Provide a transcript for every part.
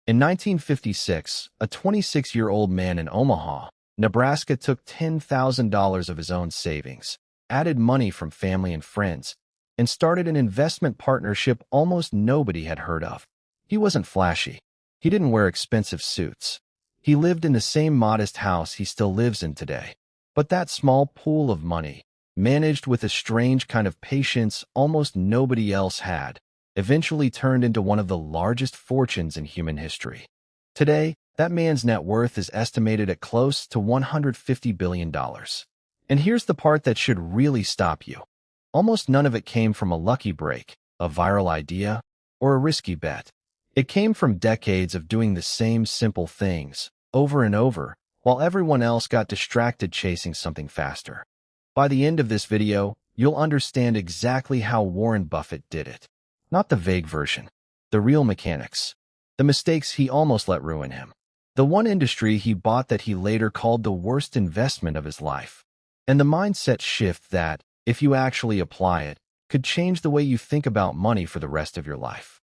In 1956, a 26-year-old man in Omaha, Nebraska took $10,000 of his own savings, added money from family and friends, and started an investment partnership almost nobody had heard of. He wasn't flashy. He didn't wear expensive suits. He lived in the same modest house he still lives in today. But that small pool of money, managed with a strange kind of patience almost nobody else had, eventually turned into one of the largest fortunes in human history. Today, that man's net worth is estimated at close to $150 billion. And here's the part that should really stop you. Almost none of it came from a lucky break, a viral idea, or a risky bet. It came from decades of doing the same simple things, over and over, while everyone else got distracted chasing something faster. By the end of this video, you'll understand exactly how Warren Buffett did it. Not the vague version. The real mechanics. The mistakes he almost let ruin him. The one industry he bought that he later called the worst investment of his life. And the mindset shift that, if you actually apply it, could change the way you think about money for the rest of your life.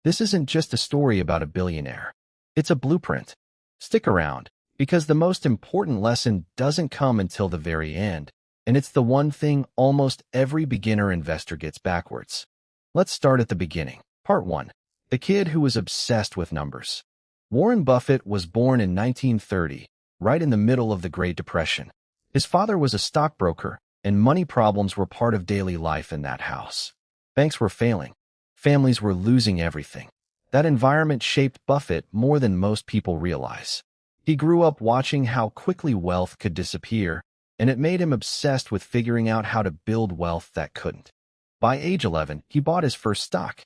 This isn't just a story about a billionaire. It's a blueprint. Stick around, because the most important lesson doesn't come until the very end, and it's the one thing almost every beginner investor gets backwards. Let's start at the beginning. Part 1. The kid who was obsessed with numbers. Warren Buffett was born in 1930, right in the middle of the Great Depression. His father was a stockbroker, and money problems were part of daily life in that house. Banks were failing. Families were losing everything. That environment shaped Buffett more than most people realize. He grew up watching how quickly wealth could disappear, and it made him obsessed with figuring out how to build wealth that couldn't. By age 11, he bought his first stock,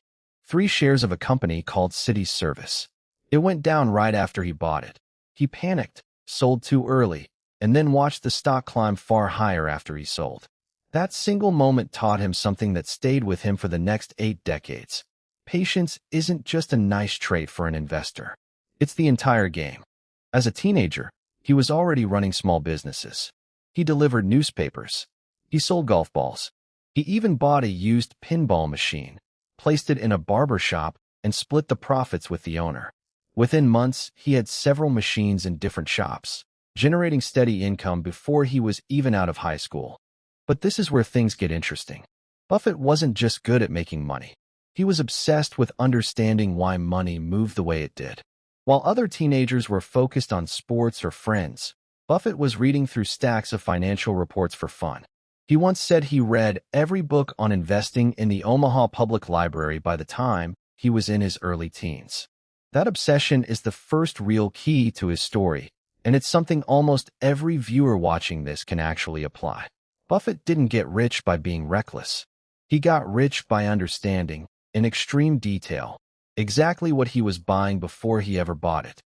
3 shares of a company called City Service. It went down right after he bought it. He panicked, sold too early, and then watched the stock climb far higher after he sold. That single moment taught him something that stayed with him for the next 8 decades. Patience isn't just a nice trait for an investor. It's the entire game. As a teenager, he was already running small businesses. He delivered newspapers. He sold golf balls. He even bought a used pinball machine, placed it in a barber shop, and split the profits with the owner. Within months, he had several machines in different shops, generating steady income before he was even out of high school. But this is where things get interesting. Buffett wasn't just good at making money. He was obsessed with understanding why money moved the way it did. While other teenagers were focused on sports or friends, Buffett was reading through stacks of financial reports for fun. He once said he read every book on investing in the Omaha Public Library by the time he was in his early teens. That obsession is the first real key to his story, and it's something almost every viewer watching this can actually apply. Buffett didn't get rich by being reckless. He got rich by understanding, in extreme detail, exactly what he was buying before he ever bought it.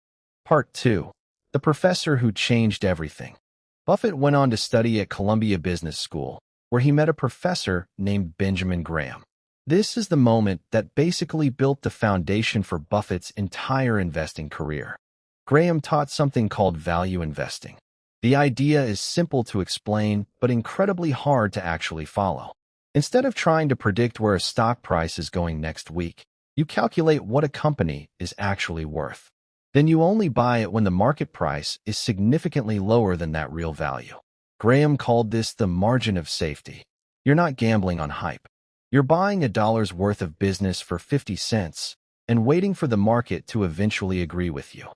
Part 2. The professor who changed everything. Buffett went on to study at Columbia Business School, where he met a professor named Benjamin Graham. This is the moment that basically built the foundation for Buffett's entire investing career. Graham taught something called value investing. The idea is simple to explain, but incredibly hard to actually follow. Instead of trying to predict where a stock price is going next week, you calculate what a company is actually worth. Then you only buy it when the market price is significantly lower than that real value. Graham called this the margin of safety. You're not gambling on hype. You're buying a dollar's worth of business for 50 cents and waiting for the market to eventually agree with you.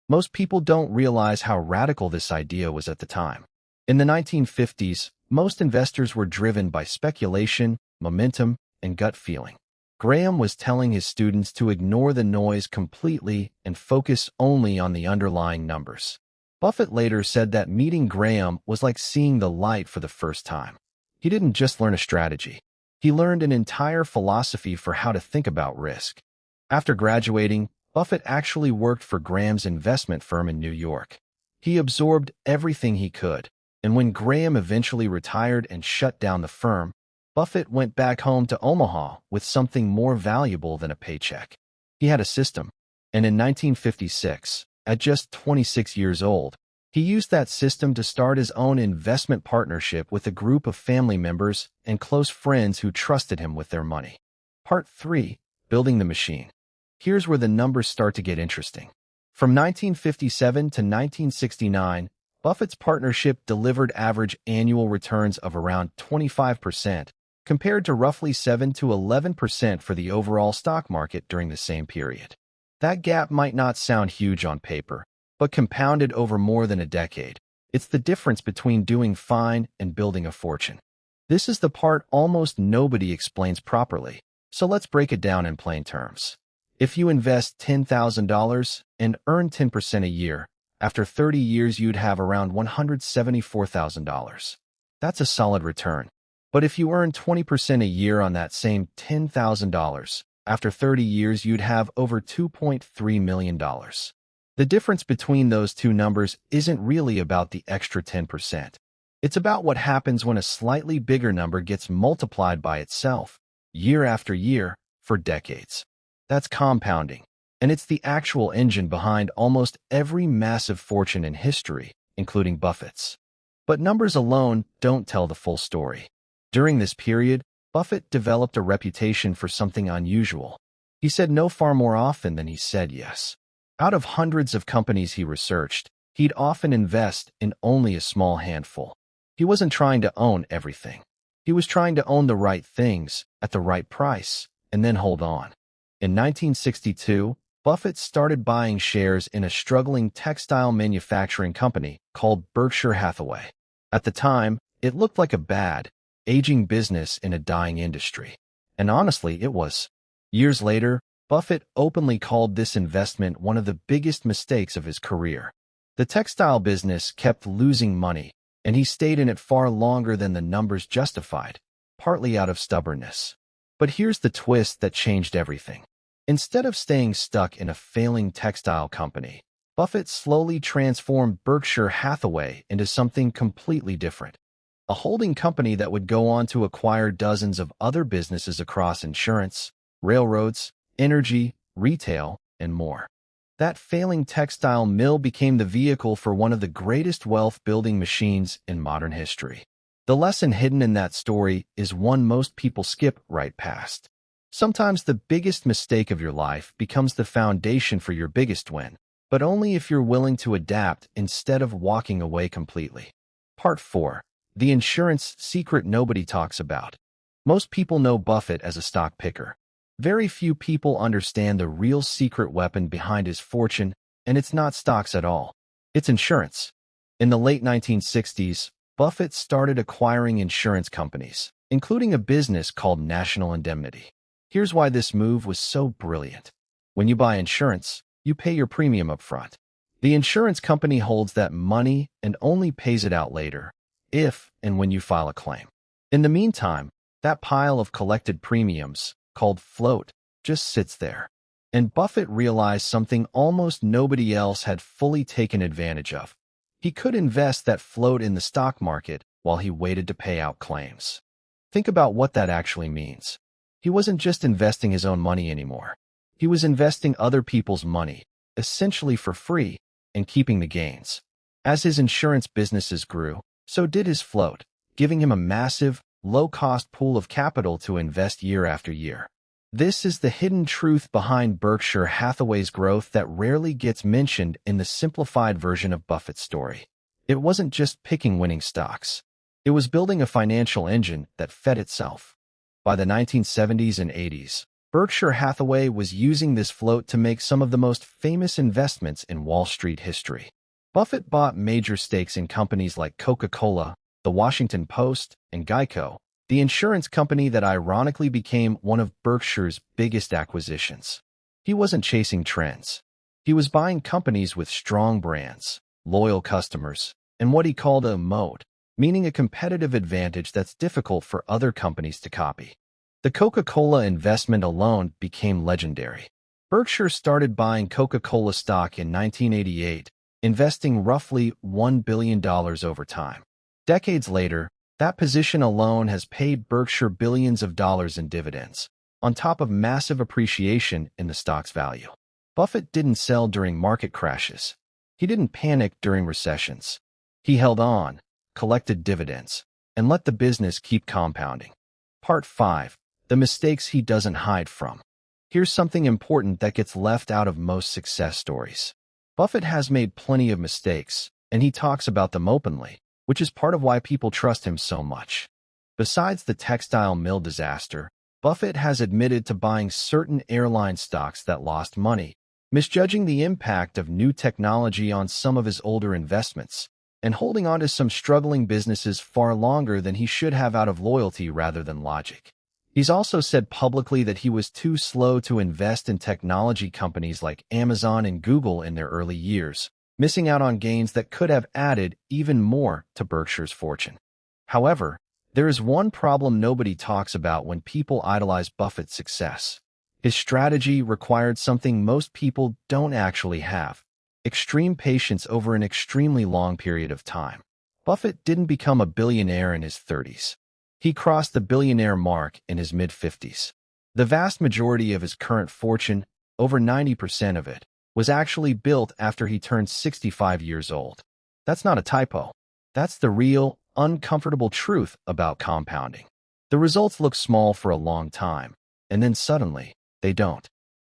Most people don't realize how radical this idea was at the time. In the 1950s, most investors were driven by speculation, momentum, and gut feeling. Graham was telling his students to ignore the noise completely and focus only on the underlying numbers. Buffett later said that meeting Graham was like seeing the light for the first time. He didn't just learn a strategy. He learned an entire philosophy for how to think about risk. After graduating, Buffett actually worked for Graham's investment firm in New York. He absorbed everything he could, and when Graham eventually retired and shut down the firm, Buffett went back home to Omaha with something more valuable than a paycheck. He had a system, and in 1956, at just 26 years old, he used that system to start his own investment partnership with a group of family members and close friends who trusted him with their money. Part 3. Building the machine. Here's where the numbers start to get interesting. From 1957 to 1969, Buffett's partnership delivered average annual returns of around 25%, compared to roughly 7 to 11% for the overall stock market during the same period. That gap might not sound huge on paper, but compounded over more than a decade, it's the difference between doing fine and building a fortune. This is the part almost nobody explains properly, so let's break it down in plain terms. If you invest $10,000 and earn 10% a year, after 30 years you'd have around $174,000. That's a solid return. But if you earn 20% a year on that same $10,000, after 30 years you'd have over $2.3 million. The difference between those two numbers isn't really about the extra 10%. It's about what happens when a slightly bigger number gets multiplied by itself, year after year, for decades. That's compounding, and it's the actual engine behind almost every massive fortune in history, including Buffett's. But numbers alone don't tell the full story. During this period, Buffett developed a reputation for something unusual. He said no far more often than he said yes. Out of hundreds of companies he researched, he'd often invest in only a small handful. He wasn't trying to own everything. He was trying to own the right things at the right price and then hold on. In 1962, Buffett started buying shares in a struggling textile manufacturing company called Berkshire Hathaway. At the time, it looked like a bad, aging business in a dying industry. And honestly, it was. Years later, Buffett openly called this investment one of the biggest mistakes of his career. The textile business kept losing money, and he stayed in it far longer than the numbers justified, partly out of stubbornness. But here's the twist that changed everything. Instead of staying stuck in a failing textile company, Buffett slowly transformed Berkshire Hathaway into something completely different. A holding company that would go on to acquire dozens of other businesses across insurance, railroads, energy, retail, and more. That failing textile mill became the vehicle for one of the greatest wealth-building machines in modern history. The lesson hidden in that story is one most people skip right past. Sometimes the biggest mistake of your life becomes the foundation for your biggest win, but only if you're willing to adapt instead of walking away completely. Part 4. The insurance secret nobody talks about. Most people know Buffett as a stock picker. Very few people understand the real secret weapon behind his fortune, and it's not stocks at all. It's insurance. In the late 1960s, Buffett started acquiring insurance companies, including a business called National Indemnity. Here's why this move was so brilliant. When you buy insurance, you pay your premium up front. The insurance company holds that money and only pays it out later, if and when you file a claim. In the meantime, that pile of collected premiums, called float, just sits there. And Buffett realized something almost nobody else had fully taken advantage of. He could invest that float in the stock market while he waited to pay out claims. Think about what that actually means. He wasn't just investing his own money anymore. He was investing other people's money, essentially for free, and keeping the gains. As his insurance businesses grew, so did his float, giving him a massive, low-cost pool of capital to invest year after year. This is the hidden truth behind Berkshire Hathaway's growth that rarely gets mentioned in the simplified version of Buffett's story. It wasn't just picking winning stocks. It was building a financial engine that fed itself. By the 1970s and 80s, Berkshire Hathaway was using this float to make some of the most famous investments in Wall Street history. Buffett bought major stakes in companies like Coca-Cola, the Washington Post, and Geico, the insurance company that ironically became one of Berkshire's biggest acquisitions. He wasn't chasing trends. He was buying companies with strong brands, loyal customers, and what he called a moat, meaning a competitive advantage that's difficult for other companies to copy. The Coca-Cola investment alone became legendary. Berkshire started buying Coca-Cola stock in 1988, investing roughly $1 billion over time. Decades later, that position alone has paid Berkshire billions of dollars in dividends, on top of massive appreciation in the stock's value. Buffett didn't sell during market crashes. He didn't panic during recessions. He held on, collected dividends, and let the business keep compounding. Part 5. The mistakes he doesn't hide from. Here's something important that gets left out of most success stories. Buffett has made plenty of mistakes, and he talks about them openly, which is part of why people trust him so much. Besides the textile mill disaster, Buffett has admitted to buying certain airline stocks that lost money, misjudging the impact of new technology on some of his older investments, and holding on to some struggling businesses far longer than he should have out of loyalty rather than logic. He's also said publicly that he was too slow to invest in technology companies like Amazon and Google in their early years, missing out on gains that could have added even more to Berkshire's fortune. However, there is one problem nobody talks about when people idolize Buffett's success. His strategy required something most people don't actually have: extreme patience over an extremely long period of time. Buffett didn't become a billionaire in his 30s. He crossed the billionaire mark in his mid-50s. The vast majority of his current fortune, over 90% of it, was actually built after he turned 65 years old. That's not a typo. That's the real, uncomfortable truth about compounding. The results look small for a long time, and then suddenly, they don't.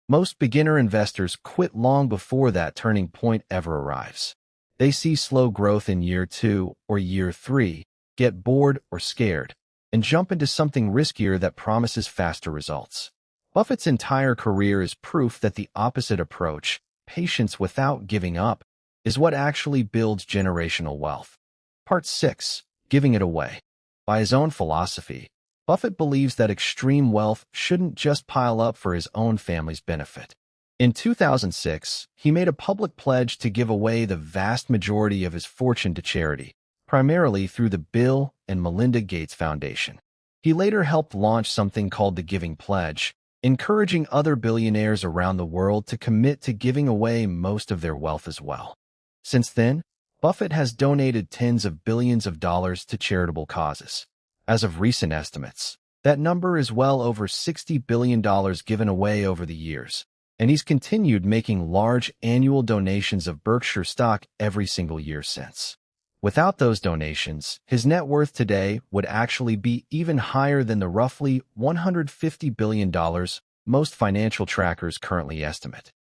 Most beginner investors quit long before that turning point ever arrives. They see slow growth in year 2 or year 3, get bored or scared, and jump into something riskier that promises faster results. Buffett's entire career is proof that the opposite approach, patience without giving up, is what actually builds generational wealth. Part 6. Giving it away. By his own philosophy, Buffett believes that extreme wealth shouldn't just pile up for his own family's benefit. In 2006, he made a public pledge to give away the vast majority of his fortune to charity, primarily through the Bill and Melinda Gates Foundation. He later helped launch something called the Giving Pledge, encouraging other billionaires around the world to commit to giving away most of their wealth as well. Since then, Buffett has donated tens of billions of dollars to charitable causes. As of recent estimates, that number is well over $60 billion given away over the years, and he's continued making large annual donations of Berkshire stock every single year since. Without those donations, his net worth today would actually be even higher than the roughly $150 billion most financial trackers currently estimate.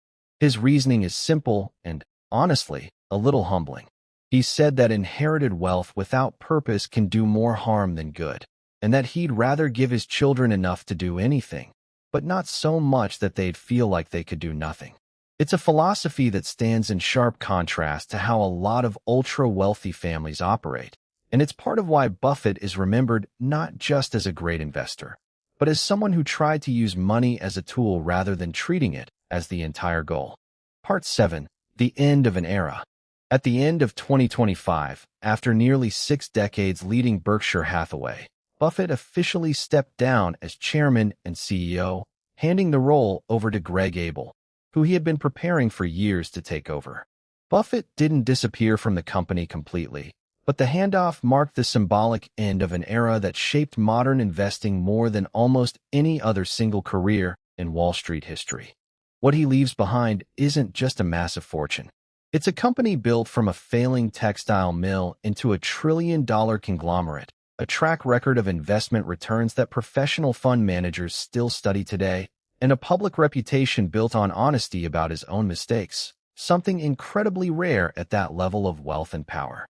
His reasoning is simple and, honestly, a little humbling. He said that inherited wealth without purpose can do more harm than good, and that he'd rather give his children enough to do anything, but not so much that they'd feel like they could do nothing. It's a philosophy that stands in sharp contrast to how a lot of ultra-wealthy families operate, and it's part of why Buffett is remembered not just as a great investor, but as someone who tried to use money as a tool rather than treating it as the entire goal. Part 7. The End of an Era. At the end of 2025, after nearly 6 decades leading Berkshire Hathaway, Buffett officially stepped down as chairman and CEO, handing the role over to Greg Abel, who he had been preparing for years to take over. Buffett didn't disappear from the company completely, but the handoff marked the symbolic end of an era that shaped modern investing more than almost any other single career in Wall Street history. What he leaves behind isn't just a massive fortune. It's a company built from a failing textile mill into a trillion-dollar conglomerate, a track record of investment returns that professional fund managers still study today, and a public reputation built on honesty about his own mistakes, something incredibly rare at that level of wealth and power.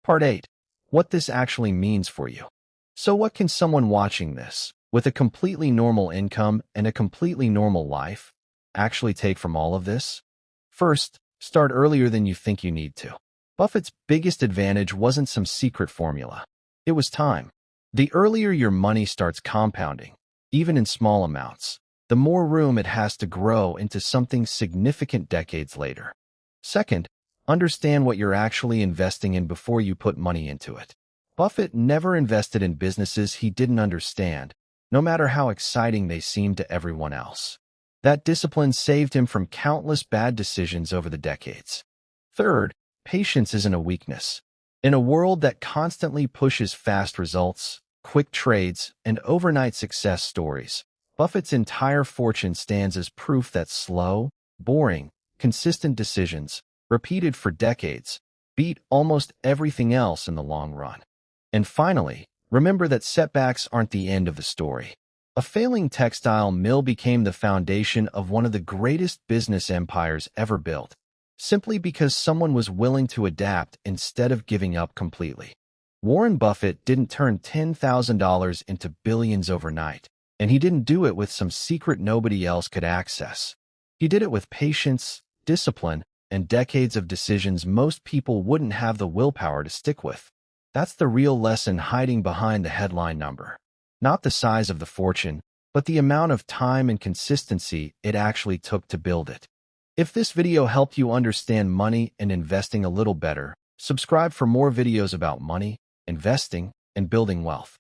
Part 8. What this actually means for you. So what can someone watching this, with a completely normal income and a completely normal life, actually take from all of this? First, start earlier than you think you need to. Buffett's biggest advantage wasn't some secret formula. It was time. The earlier your money starts compounding, even in small amounts, the more room it has to grow into something significant decades later. Second, understand what you're actually investing in before you put money into it. Buffett never invested in businesses he didn't understand, no matter how exciting they seemed to everyone else. That discipline saved him from countless bad decisions over the decades. Third, patience isn't a weakness. In a world that constantly pushes fast results, quick trades, and overnight success stories, Buffett's entire fortune stands as proof that slow, boring, consistent decisions, repeated for decades, beat almost everything else in the long run. And finally, remember that setbacks aren't the end of the story. A failing textile mill became the foundation of one of the greatest business empires ever built. simply because someone was willing to adapt instead of giving up completely. Warren Buffett didn't turn $10,000 into billions overnight, and he didn't do it with some secret nobody else could access. He did it with patience, discipline, and decades of decisions most people wouldn't have the willpower to stick with. That's the real lesson hiding behind the headline number. Not the size of the fortune, but the amount of time and consistency it actually took to build it. If this video helped you understand money and investing a little better, subscribe for more videos about money, investing, and building wealth.